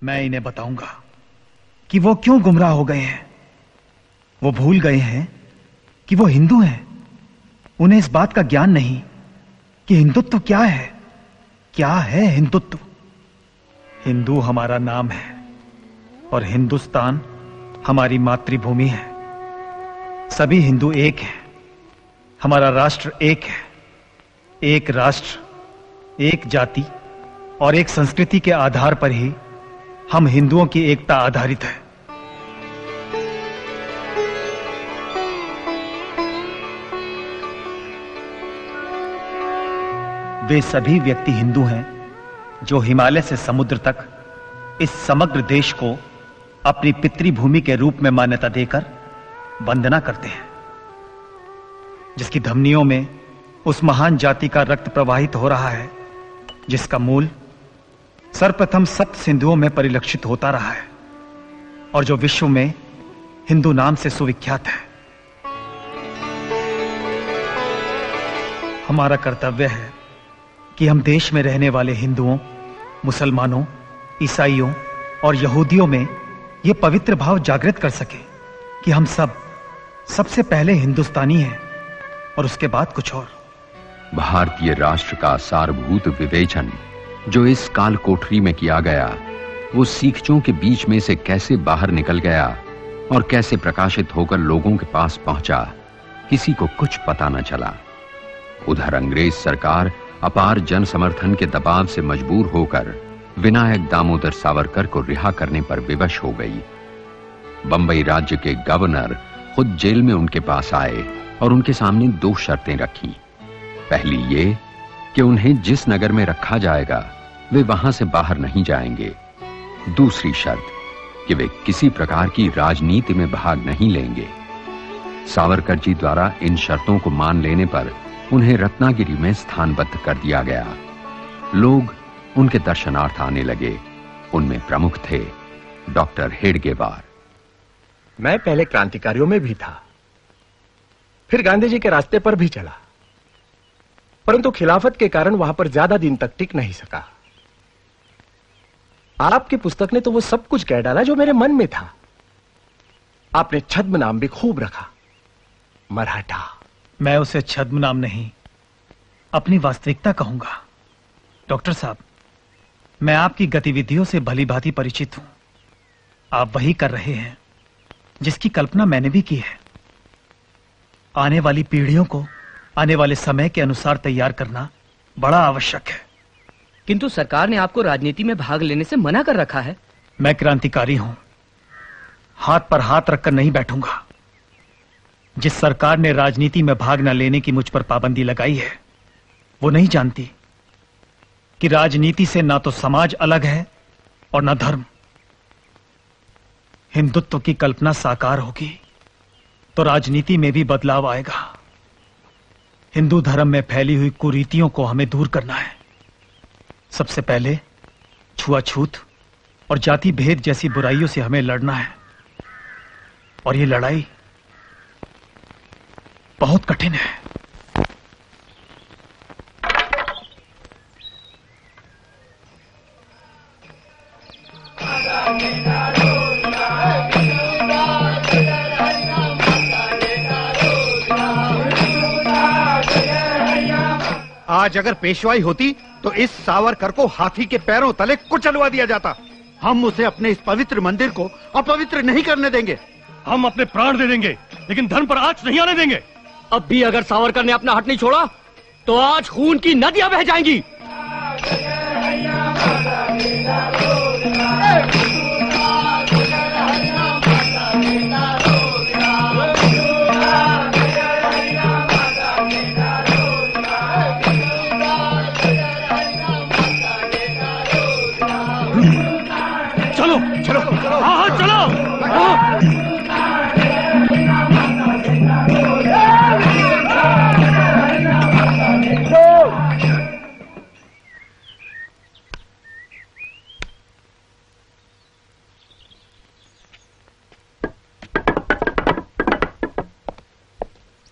मैं इन्हें बताऊंगा कि वो क्यों गुमराह हो गए हैं। वो भूल गए हैं कि वो हिंदू हैं। उन्हें इस बात का ज्ञान नहीं कि हिंदुत्व क्या है। क्या है हिंदुत्व? हिंदू हमारा नाम है और हिंदुस्तान हमारी मातृभूमि है। सभी हिंदू एक हैं। हमारा राष्ट्र एक है। एक राष्ट्र, एक जाति और एक संस्कृति के आधार पर ही हम हिंदुओं की एकता आधारित है। वे सभी व्यक्ति हिंदू हैं जो हिमालय से समुद्र तक इस समग्र देश को अपनी पितृभूमि के रूप में मान्यता देकर वंदना करते हैं, जिसकी धमनियों में उस महान जाति का रक्त प्रवाहित हो रहा है जिसका मूल सर्वप्रथम सप्त सिंधुओं में परिलक्षित होता रहा है और जो विश्व में हिंदू नाम से सुविख्यात है। हमारा कर्तव्य है कि हम देश में रहने वाले हिंदुओं, मुसलमानों, ईसाइयों और यहूदियों में यह पवित्र भाव जागृत कर सके कि हम सबसे पहले हिंदुस्तानी हैं और उसके बाद कुछ और। भारतीय राष्ट्र का सारभूत विवेचन जो इस काल कोठरी में किया गया, वो सीखचों के बीच में से कैसे बाहर निकल गया और कैसे प्रकाशित होकर लोगों के पास पहुंचा, किसी को कुछ पता न चला। उधर अंग्रेज सरकार अपार जन समर्थन के दबाव से मजबूर होकर विनायक दामोदर सावरकर को रिहा करने पर विवश हो गई। बंबई राज्य के गवर्नर खुद जेल में उनके पास आए और उनके सामने 2 शर्तें रखी। पहली ये कि उन्हें जिस नगर में रखा जाएगा वे वहां से बाहर नहीं जाएंगे। दूसरी शर्त कि वे किसी प्रकार की राजनीति में भाग नहीं लेंगे। सावरकर जी द्वारा इन शर्तों को मान लेने पर उन्हें रत्नागिरी में स्थानबद्ध कर दिया गया। लोग उनके दर्शनार्थ आने लगे। उनमें प्रमुख थे डॉक्टर हेडगेवार। मैं पहले क्रांतिकारियों में भी था, फिर गांधी जी के रास्ते पर भी चला, परंतु खिलाफत के कारण वहां पर ज्यादा दिन तक टिक नहीं सका। आपकी पुस्तक ने तो वो सब कुछ कह डाला जो मेरे मन में था। आपने छद्म नाम भी खूब रखा, मराठा। मैं उसे छद्म नाम नहीं, अपनी वास्तविकता कहूंगा। डॉक्टर साहब, मैं आपकी गतिविधियों से भली भांति परिचित हूं। आप वही कर रहे हैं जिसकी कल्पना मैंने भी की है। आने वाली पीढ़ियों को आने वाले समय के अनुसार तैयार करना बड़ा आवश्यक है। किंतु सरकार ने आपको राजनीति में भाग लेने से मना कर रखा है। मैं क्रांतिकारी हूं, हाथ पर हाथ रखकर नहीं बैठूंगा। जिस सरकार ने राजनीति में भाग न लेने की मुझ पर पाबंदी लगाई है, वो नहीं जानती कि राजनीति से ना तो समाज अलग है और ना धर्म। हिंदुत्व की कल्पना साकार होगी तो राजनीति में भी बदलाव आएगा। हिंदू धर्म में फैली हुई कुरीतियों को हमें दूर करना है। सबसे पहले छुआछूत और जाति भेद जैसी बुराइयों से हमें लड़ना है, और ये लड़ाई बहुत कठिन है। आज अगर पेशवाई होती तो इस सावरकर को हाथी के पैरों तले कुचलवा दिया जाता। हम उसे अपने इस पवित्र मंदिर को अपवित्र नहीं करने देंगे। हम अपने प्राण दे देंगे, लेकिन धर्म पर आंच नहीं आने देंगे। अब भी अगर सावरकर ने अपना हट नहीं छोड़ा तो आज खून की नदियां बह जाएंगी।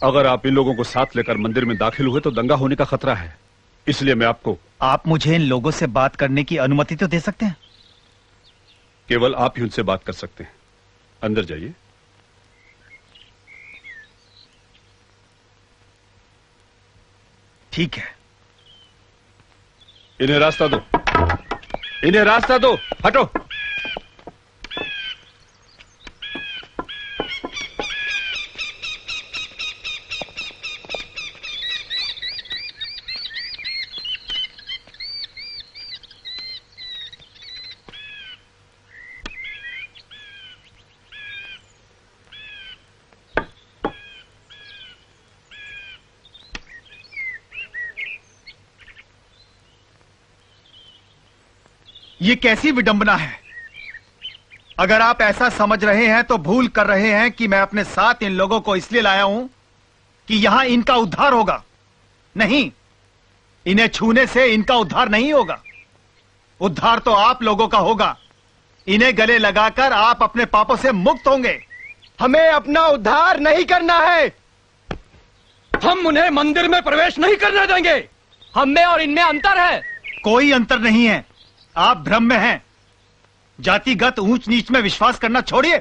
अगर आप इन लोगों को साथ लेकर मंदिर में दाखिल हुए तो दंगा होने का खतरा है, इसलिए मैं आपको। आप मुझे इन लोगों से बात करने की अनुमति तो दे सकते हैं? केवल आप ही उनसे बात कर सकते हैं। अंदर जाइए। ठीक है। इन्हें रास्ता दो, इन्हें रास्ता दो, हटो। ये कैसी विडंबना है? अगर आप ऐसा समझ रहे हैं तो भूल कर रहे हैं कि मैं अपने साथ इन लोगों को इसलिए लाया हूं कि यहां इनका उद्धार होगा। नहीं, इन्हें छूने से इनका उद्धार नहीं होगा। उद्धार तो आप लोगों का होगा। इन्हें गले लगाकर आप अपने पापों से मुक्त होंगे। हमें अपना उद्धार नहीं करना है। हम उन्हें मंदिर में प्रवेश नहीं करने देंगे। हम में और इनमें अंतर है। कोई अंतर नहीं है। आप भ्रम में हैं। जातिगत ऊंच नीच में विश्वास करना छोड़िए।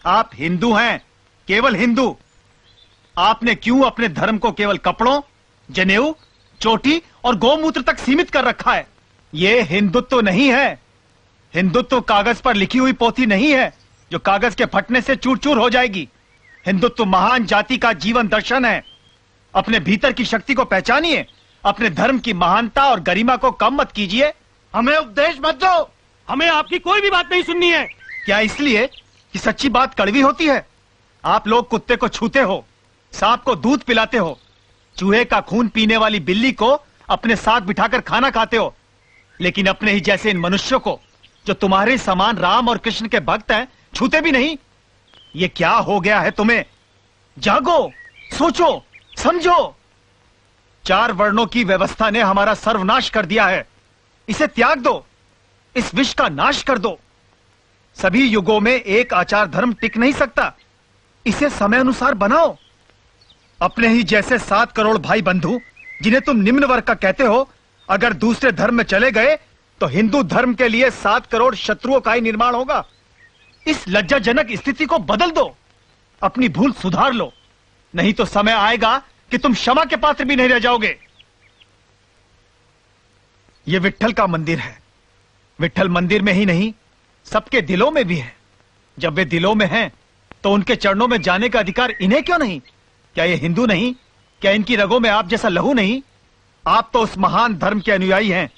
आप हिंदू हैं, केवल हिंदू। आपने क्यों अपने धर्म को केवल कपड़ों, जनेऊ, चोटी और गौमूत्र तक सीमित कर रखा है? यह हिंदुत्व नहीं है। हिंदुत्व कागज पर लिखी हुई पोथी नहीं है जो कागज के फटने से चूर चूर हो जाएगी। हिंदुत्व महान जाति का जीवन दर्शन है। अपने भीतर की शक्ति को पहचानिए। अपने धर्म की महानता और गरिमा को कम मत कीजिए। हमें उपदेश मत दो। हमें आपकी कोई भी बात नहीं सुननी है। क्या इसलिए कि सच्ची बात कड़वी होती है? आप लोग कुत्ते को छूते हो, सांप को दूध पिलाते हो, चूहे का खून पीने वाली बिल्ली को अपने साथ बिठाकर खाना खाते हो, लेकिन अपने ही जैसे इन मनुष्यों को जो तुम्हारे समान राम और कृष्ण के भक्त हैं छूते भी नहीं। ये क्या हो गया है तुम्हें? जागो, सोचो, समझो। 4 वर्णों की व्यवस्था ने हमारा सर्वनाश कर दिया है। इसे त्याग दो, इस विष का नाश कर दो। सभी युगों में एक आचार धर्म टिक नहीं सकता। इसे समय अनुसार बनाओ। अपने ही जैसे 7 करोड़ भाई बंधु जिन्हें तुम निम्न वर्ग का कहते हो, अगर दूसरे धर्म में चले गए तो हिंदू धर्म के लिए 7 करोड़ शत्रुओं का ही निर्माण होगा। इस लज्जाजनक स्थिति को बदल दो। अपनी भूल सुधार लो, नहीं तो समय आएगा कि तुम क्षमा के पात्र भी नहीं रह जाओगे। यह विट्ठल का मंदिर है। विट्ठल मंदिर में ही नहीं, सबके दिलों में भी है। जब वे दिलों में हैं, तो उनके चरणों में जाने का अधिकार इन्हें क्यों नहीं? क्या ये हिंदू नहीं? क्या इनकी रगों में आप जैसा लहू नहीं? आप तो उस महान धर्म के अनुयायी हैं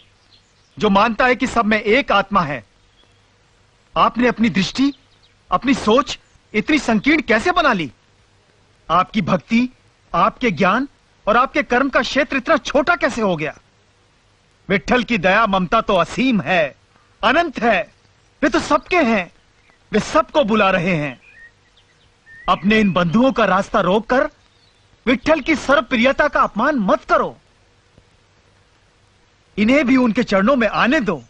जो मानता है कि सब में एक आत्मा है। आपने अपनी दृष्टि, अपनी सोच इतनी संकीर्ण कैसे बना ली? आपकी भक्ति, आपके ज्ञान और आपके कर्म का क्षेत्र इतना छोटा कैसे हो गया? विट्ठल की दया ममता तो असीम है, अनंत है। वे तो सबके हैं। वे सबको बुला रहे हैं। अपने इन बंधुओं का रास्ता रोककर विट्ठल की सर्वप्रियता का अपमान मत करो। इन्हें भी उनके चरणों में आने दो।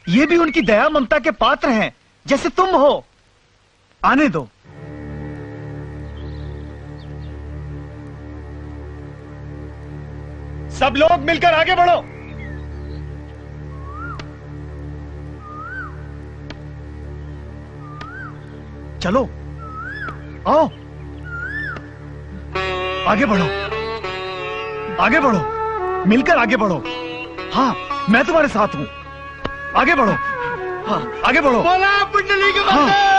ये भी उनकी दया ममता के पात्र हैं, जैसे तुम हो। आने दो। सब लोग मिलकर आगे बढ़ो। चलो, आओ, आगे बढ़ो, आगे बढ़ो, मिलकर आगे बढ़ो। हाँ, मैं तुम्हारे साथ हूं। आगे बढ़ो। हाँ, आगे बढ़ो। बोला पुंडली के हाँ।